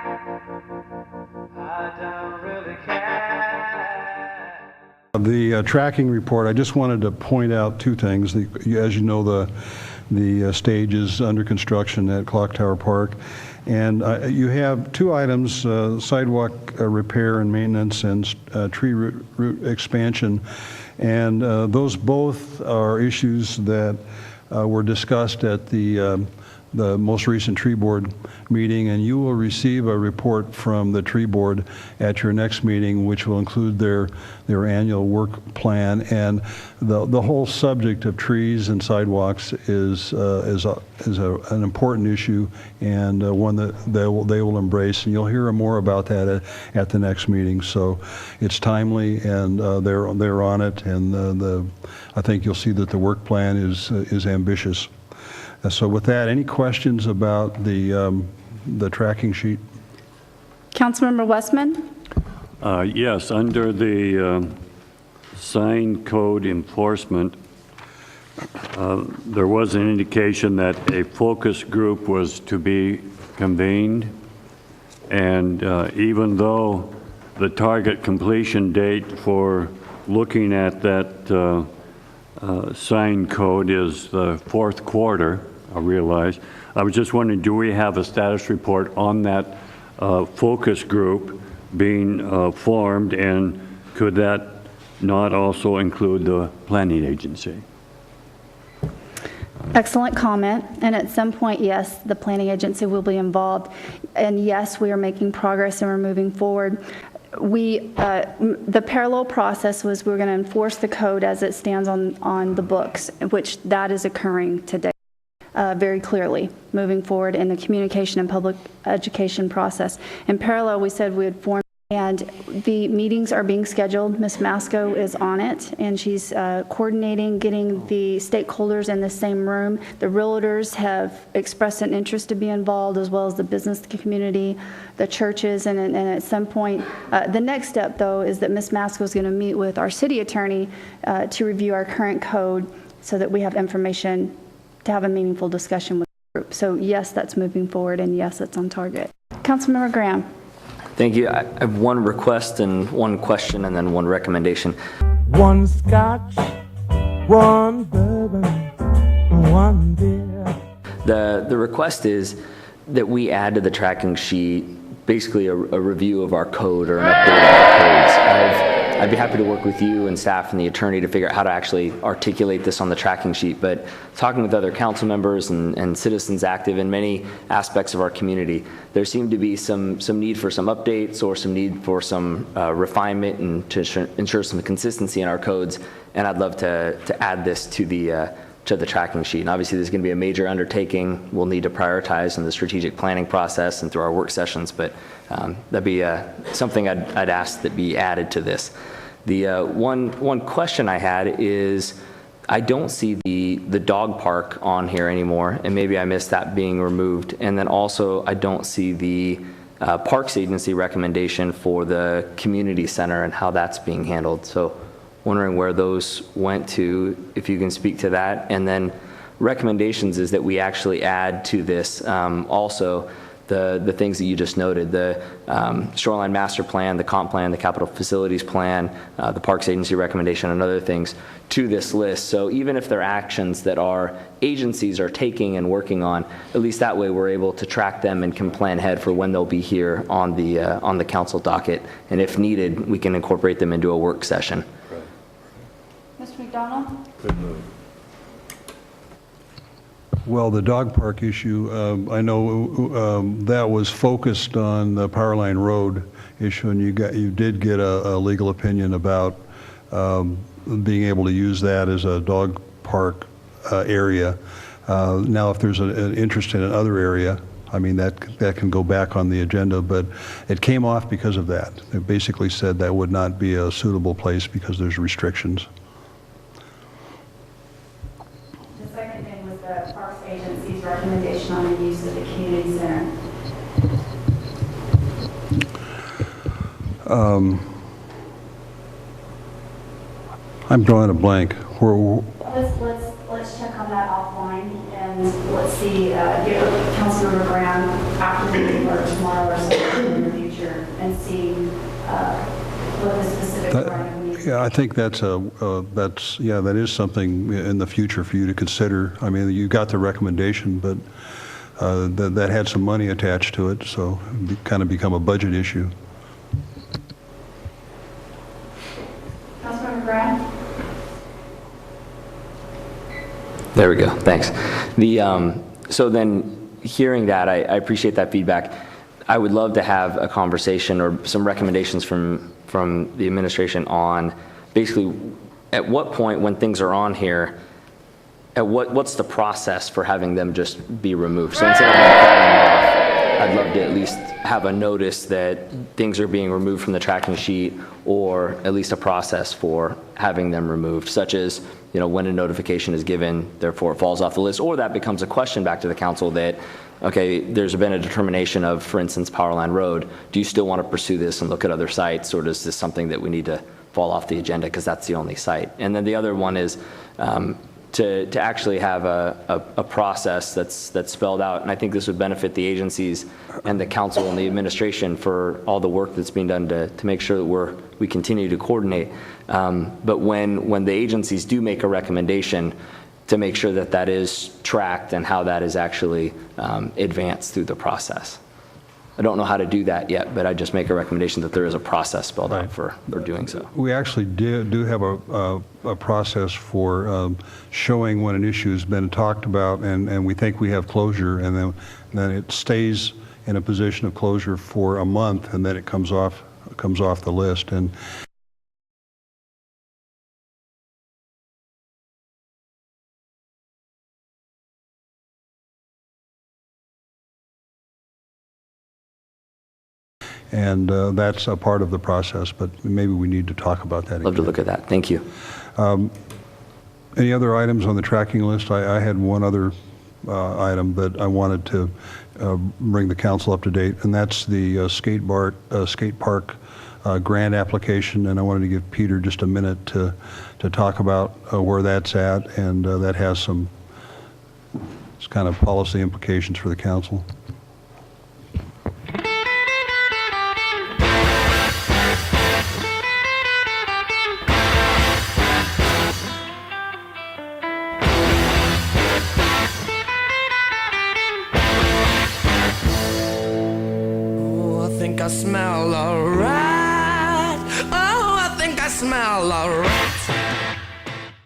I don't really care. The tracking report, I just wanted to point out two things. As you know, the stage is under construction at Clock Tower Park. And you have two items, sidewalk repair and maintenance and tree root expansion. And those both are issues that were discussed at the most recent tree board meeting, and you will receive a report from the tree board at your next meeting, which will include their annual work plan. And the whole subject of trees and sidewalks is an important issue, and one that they will embrace. And you'll hear more about that at the next meeting. So it's timely, and they're on it. And I think you'll see that the work plan is ambitious. So with that, any questions about the tracking sheet? Councilmember Westman? Yes, under the sign code enforcement, there was an indication that a focus group was to be convened, and even though the target completion date for looking at that sign code is the fourth quarter, I realize. I was just wondering, do we have a status report on that focus group being formed, and could that not also include the planning agency? Excellent comment. And at some point, yes, the planning agency will be involved. And yes, we are making progress and we're moving forward. The parallel process was we're going to enforce the code as it stands on the books, which that is occurring today very clearly, moving forward in the communication and public education process. In parallel, we said we would form, and the meetings are being scheduled. Ms. Masco is on it, and she's coordinating, getting the stakeholders in the same room. The realtors have expressed an interest to be involved, as well as the business community, the churches, and at some point, the next step, though, is that Ms. Masco is going to meet with our city attorney to review our current code so that we have information to have a meaningful discussion with the group. So yes, that's moving forward, and yes, it's on target. Councilmember Graham. Thank you. I have one request and one question and then one recommendation. One scotch, one bourbon, one beer. The request is that we add to the tracking sheet basically a review of our code or an update of our codes. I'd be happy to work with you and staff and the attorney to figure out how to actually articulate this on the tracking sheet. But talking with other council members and citizens active in many aspects of our community, there seemed to be some need for some updates or some need for some refinement and to ensure some consistency in our codes. And I'd love to add this to the tracking sheet. And obviously there's going to be a major undertaking we'll need to prioritize in the strategic planning process and through our work sessions, but that'd be something I'd ask that be added to this. The one question I had is, I don't see the dog park on here anymore, and maybe I missed that being removed. And then also I don't see the Parks Agency recommendation for the community center and how that's being handled. So wondering where those went to, if you can speak to that. And then recommendations is that we actually add to this also the things that you just noted, the shoreline master plan, the comp plan, the capital facilities plan, the Parks Agency recommendation, and other things to this list. So even if they're actions that our agencies are taking and working on, at least that way we're able to track them and can plan ahead for when they'll be here on the council docket. And if needed, we can incorporate them into a work session. Mr. McDonald? Good move. Well, the dog park issue, I know that was focused on the Powerline Road issue, and you did get a legal opinion about being able to use that as a dog park area. Now, if there's an interest in another area, I mean, that can go back on the agenda, but it came off because of that. It basically said that would not be a suitable place because there's restrictions. Parks Agency's recommendation on the use of the community center. I'm drawing a blank. Let's check on that offline and let's see, get with Councilmember Graham after the meeting or tomorrow or sometime in the future and see what the specific wording needs. Yeah, I think that is something in the future for you to consider. I mean, you got the recommendation, but that had some money attached to it, so it kind of become a budget issue. Councilmember Graham? There we go, thanks. So then, hearing that, I appreciate that feedback. I would love to have a conversation or some recommendations from the administration on basically at what point when things are on here, what's the process for having them just be removed? So instead of calling them off, I'd love to at least have a notice that things are being removed from the tracking sheet, or at least a process for having them removed, such as, when a notification is given, therefore it falls off the list, or that becomes a question back to the council that, okay, there's been a determination of, for instance, Powerline Road. Do you still want to pursue this and look at other sites, or is this something that we need to fall off the agenda because that's the only site? And then the other one is to actually have a process that's spelled out, and I think this would benefit the agencies and the council and the administration for all the work that's being done to make sure that we continue to coordinate. But when the agencies do make a recommendation, to make sure that that is tracked and how that is actually advanced through the process. I don't know how to do that yet, but I just make a recommendation that there is a process spelled out for doing so. We actually do have a process for showing when an issue has been talked about and we think we have closure, and then it stays in a position of closure for a month, and then it comes off the list. And that's a part of the process, but maybe we need to talk about that again. Love to look at that. Thank you. Any other items on the tracking list? I had one other item that I wanted to bring the council up to date, and that's the skate park grant application, and I wanted to give Peter just a minute to talk about where that's at, and that has some kind of policy implications for the council. I smell alright. Oh, I think I smell alright.